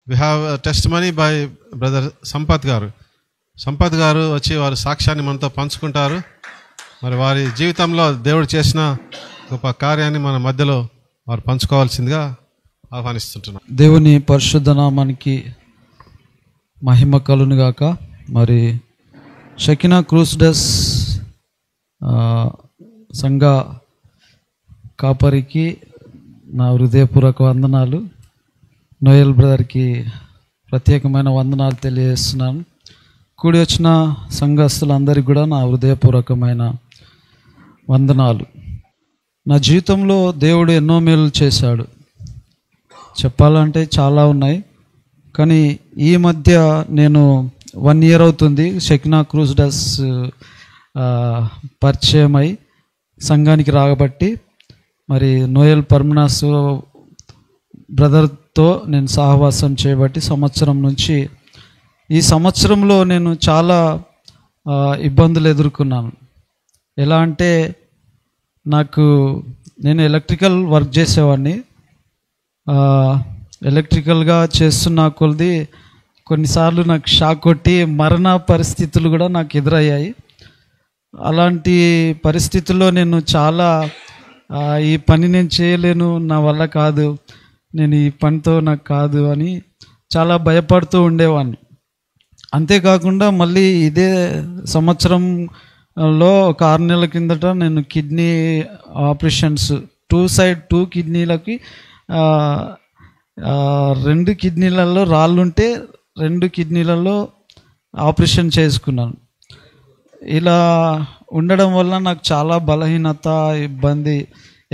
We have test money by brother Sampath గారు వచ్చి వారి సాక్ష్యాన్ని మనతో పంచుకుంటారు. మరి వారి జీవితంలో దేవుడు చేసిన గొప్ప కార్యాన్ని మన మధ్యలో వారు పంచుకోవాల్సిందిగా ఆహ్వానిస్తుంటున్నాం. దేవుని పరిశుద్ధ నామానికి మహిమ కలుగును గాక. మరి షకినా క్రూస్డస్ సంఘ కాపరికి నా హృదయపూర్వక వందనాలు. నోయల్ బ్రదర్కి ప్రత్యేకమైన వందనాలు తెలియజేస్తున్నాను. కూడి వచ్చిన సంఘస్థులందరికీ కూడా నా హృదయపూర్వకమైన వందనాలు. నా జీవితంలో దేవుడు ఎన్నో మేలు చేశాడు. చెప్పాలంటే చాలా ఉన్నాయి, కానీ ఈ మధ్య నేను 1 year అవుతుంది షకినా క్రూస్డస్ పరిచయమై సంఘానికి రాబట్టి. మరి నోయల్ పర్మనాస్ బ్రదర్తో నేను సహవాసం చేయబట్టి సంవత్సరం నుంచి ఈ సంవత్సరంలో నేను చాలా ఇబ్బందులు ఎదుర్కొన్నాను. ఎలా అంటే నేను ఎలక్ట్రికల్ వర్క్ చేసేవాడిని. ఎలక్ట్రికల్గా చేస్తున్న కొలది కొన్నిసార్లు నాకు షాక్ కొట్టి మరణ పరిస్థితులు కూడా నాకు ఎదురయ్యాయి. అలాంటి పరిస్థితుల్లో నేను చాలా ఈ పని నేను చేయలేను, నా వల్ల కాదు, నేను ఈ పనితో నాకు కాదు అని చాలా భయపడుతూ ఉండేవాడిని. అంతేకాకుండా మళ్ళీ ఇదే సంవత్సరంలో ఒక 6 నెలల కిందట నేను కిడ్నీ ఆపరేషన్స్ 2 కిడ్నీలకి 2 కిడ్నీలలో రాళ్ళుంటే 2 కిడ్నీలలో ఆపరేషన్ చేసుకున్నాను. ఇలా ఉండడం వల్ల నాకు చాలా బలహీనత, ఇబ్బంది.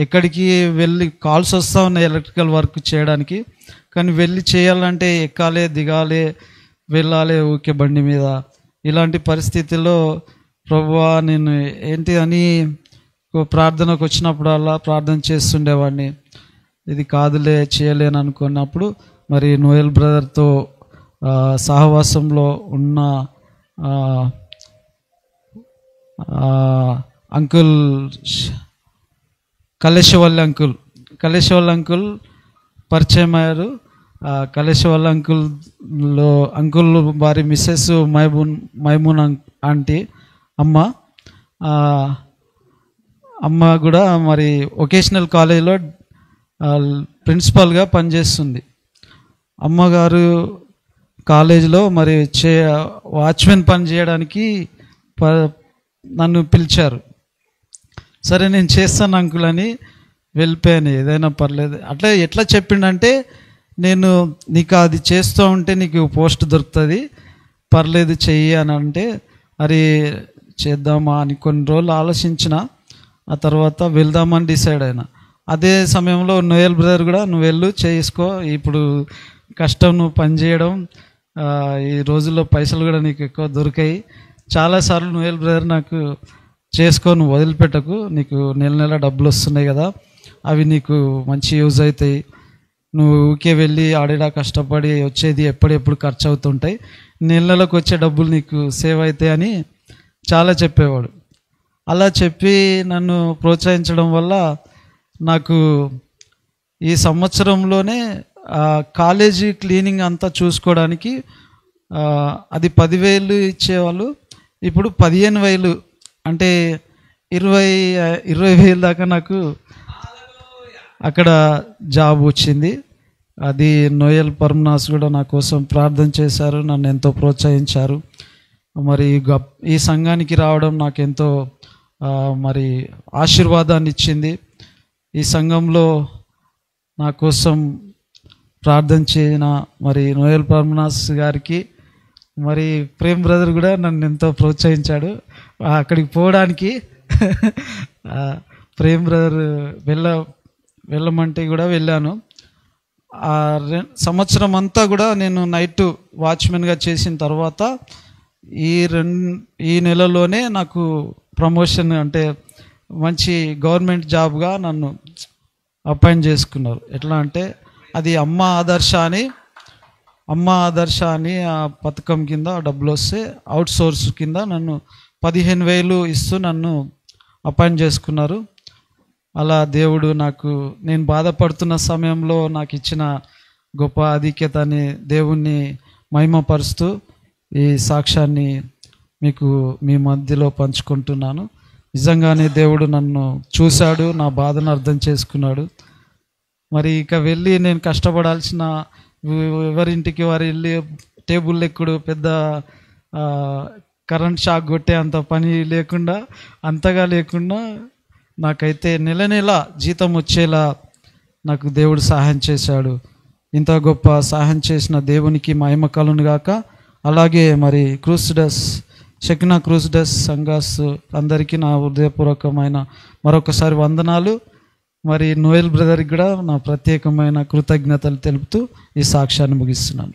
ఎక్కడికి వెళ్ళి కాల్స్ వస్తూ ఉన్నాయి ఎలక్ట్రికల్ వర్క్ చేయడానికి, కానీ వెళ్ళి చేయాలంటే ఎక్కాలే, దిగాలే, వెళ్ళాలి ఊకే బండి మీద. ఇలాంటి పరిస్థితుల్లో ప్రభువా నేను ఏంటి అని ప్రార్థనకు వచ్చినప్పుడల్లా ప్రార్థన చేస్తుండేవాడిని. ఇది కాదులే, చేయలేను అనుకున్నప్పుడు మరి నోయల్ బ్రదర్తో సహవాసంలో ఉన్న అంకుల్ కలేశవల్లి అంకుల్ పరిచయం అయ్యారు. కలేశవల్లి అంకుల్ వారి మిస్సెస్ మైమూన్ ఆంటీ అమ్మ కూడా మరి వొకేషనల్ కాలేజ్లో ప్రిన్సిపాల్గా పనిచేస్తుంది. అమ్మగారు కాలేజీలో మరి వాచ్మెన్ పని చేయడానికి నన్ను పిలిచారు. సరే నేను చేస్తాను అంకుల్ అని వెళ్ళిపోయాను. ఏదైనా పర్లేదు అట్లా ఎట్లా చెప్పిండంటే, నీకు అది చేస్తూ ఉంటే నీకు పోస్ట్ దొరుకుతుంది, పర్లేదు చెయ్యి అని అంటే, అది చేద్దామా అని కొన్ని రోజులు ఆలోచించిన. ఆ తర్వాత వెళ్దామని డిసైడ్ అయినా. అదే సమయంలో నోయల్ బ్రదర్ కూడా నువ్వు వెళ్ళు, చేసుకో, ఇప్పుడు కష్టం, నువ్వు పని చేయడం, ఈ రోజుల్లో పైసలు కూడా నీకు ఎక్కువ దొరికాయి. చాలాసార్లు నోయల్ బ్రదర్ నాకు చేసుకో, నువ్వు వదిలిపెట్టకు, నీకు నెల డబ్బులు వస్తున్నాయి కదా, అవి నీకు మంచి యూజ్ అవుతాయి, నువ్వు ఊకే వెళ్ళి ఆడేలా కష్టపడి వచ్చేది ఎప్పుడెప్పుడు ఖర్చు అవుతుంటాయి, నెలకు వచ్చే డబ్బులు నీకు సేవ్ అవుతాయి అని చాలా చెప్పేవాడు. అలా చెప్పి నన్ను ప్రోత్సహించడం వల్ల నాకు ఈ సంవత్సరంలోనే కాలేజీ క్లీనింగ్ అంతా చూసుకోవడానికి అది 10,000 ఇచ్చేవాళ్ళు, ఇప్పుడు 15,000 అంటే 20,000 దాకా నాకు అక్కడ జాబ్ వచ్చింది. అది నోయల్ పర్మనాస్ కూడా నా కోసం ప్రార్థన చేశారు, నన్ను ఎంతో ప్రోత్సహించారు. మరి ఈ సంఘానికి రావడం నాకెంతో మరి ఆశీర్వాదాన్ని ఇచ్చింది. ఈ సంఘంలో నా కోసం ప్రార్థన చేసిన మరి నోయల్ పర్మనాస్ గారికి, మరి ప్రేమ్ బ్రదర్ కూడా నన్ను ఎంతో ప్రోత్సహించాడు అక్కడికి పోవడానికి. ప్రేమ్ బ్రదర్ వెళ్ళమంటే కూడా వెళ్ళాను. సంవత్సరం అంతా కూడా నేను నైట్ వాచ్మెన్గా చేసిన తర్వాత ఈ నెలలోనే నాకు ప్రమోషన్, అంటే మంచి గవర్నమెంట్ జాబ్గా నన్ను అపాయింట్ చేసుకున్నారు. ఎట్లా అంటే అది అమ్మ ఆదర్శ అని ఆ పథకం కింద డబ్బులు వస్తే అవుట్ సోర్స్ కింద నన్ను 15,000 ఇస్తూ నన్ను అపాయింట్ చేసుకున్నారు. అలా దేవుడు నేను బాధపడుతున్న సమయంలో నాకు ఇచ్చిన గొప్ప ఆధిక్యతని దేవుణ్ణి మహిమపరుస్తూ ఈ సాక్ష్యాన్ని మీకు మీ మధ్యలో పంచుకుంటున్నాను. నిజంగానే దేవుడు నన్ను చూశాడు, నా బాధను అర్థం చేసుకున్నాడు. మరి ఇక వెళ్ళి నేను కష్టపడాల్సిన, ఎవరింటికి వారు వెళ్ళి టేబుల్ ఎక్కుడు, పెద్ద కరెంట్ షాక్ కొట్టే అంత పని లేకుండా, అంతగా లేకుండా నాకైతే నెల నెల జీతం వచ్చేలా నాకు దేవుడు సహాయం చేశాడు. ఇంత గొప్ప సహాయం చేసిన దేవునికి మహిమ కలుగును గాక. అలాగే మరి క్రూసిడస్, షెకినా క్రూసిడస్ సంఘాస్ అందరికీ నా హృదయపూర్వకమైన మరొకసారి వందనాలు. మరి నోయల్ బ్రదర్కి కూడా నా ప్రత్యేకమైన కృతజ్ఞతలు తెలుపుతూ ఈ సాక్ష్యాన్ని ముగిస్తున్నాను.